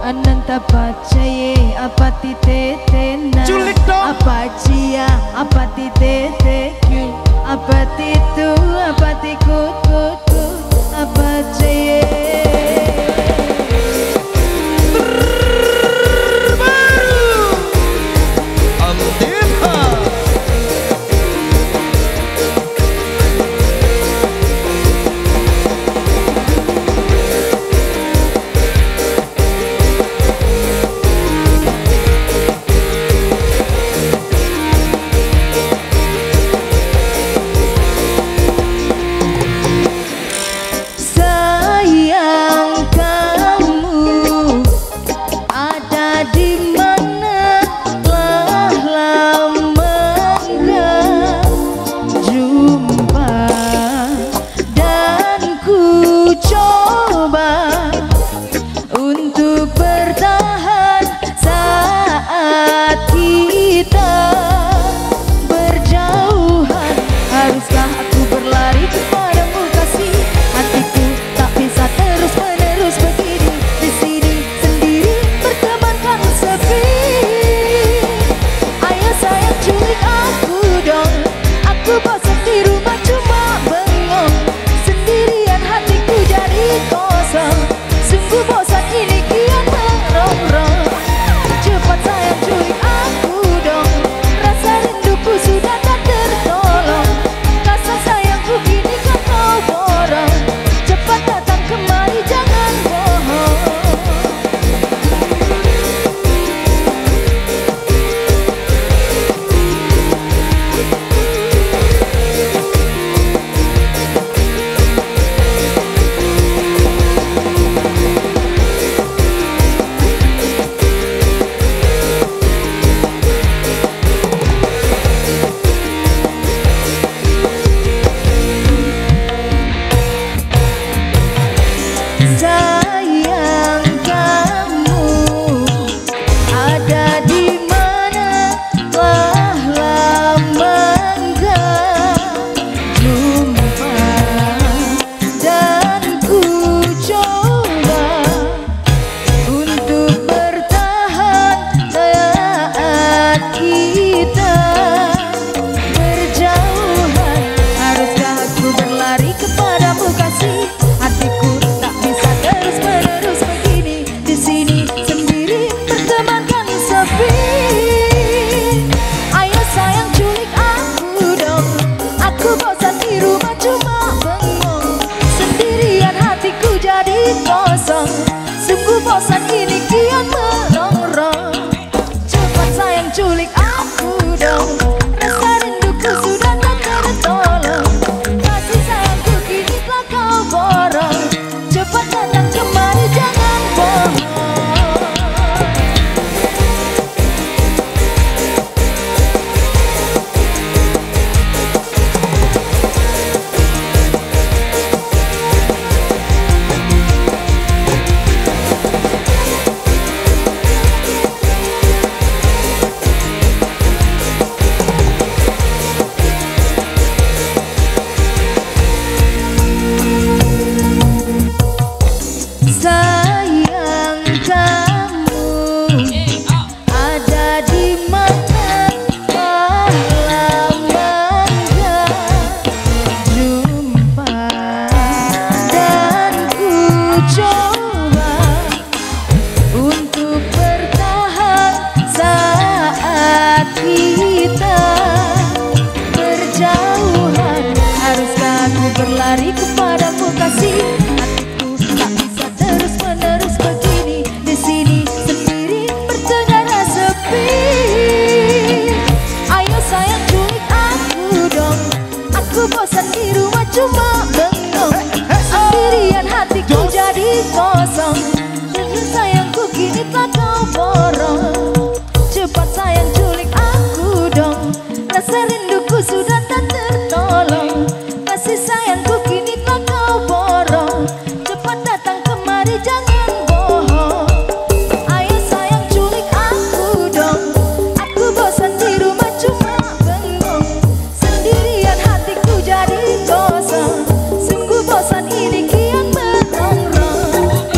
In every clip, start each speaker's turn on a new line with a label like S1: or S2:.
S1: Ananta pacaye apati tetena
S2: Culik dong.
S1: apa cia apati teteku apati tu apati kutu apa cie sungguh bosan ini kian merongrong. Cepat sayang culik aku dong, rasa rinduku sudah tak tertolong. Kasih sayangku kini telah kau borong, cepat datang kemari jangan bohong. Berlari kepadamu kasih, hatiku tak bisa terus menerus begini di sini sendiri bertengara sepi. Ayo sayang culik aku dong, aku bosan di rumah cuma bengong. Sendirian hatiku jadi kosong, rindu sayangku kini tak kau borong. Cepat sayang culik aku dong, rasa rinduku sudah tak tertolong. Kasih sayangku kini tak kau borong, cepat datang kemari jangan bohong. Ayo sayang culik aku dong, aku bosan di rumah cuma bengong. Sendirian hatiku jadi kosong, sungguh bosan ini kian merongrong.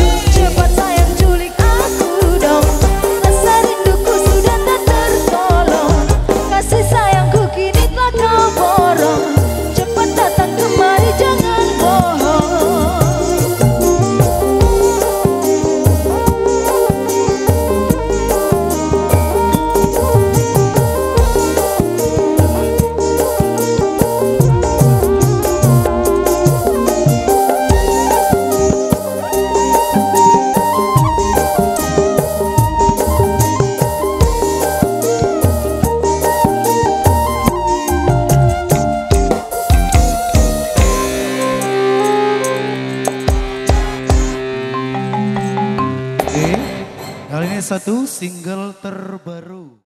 S2: satu single terbaru.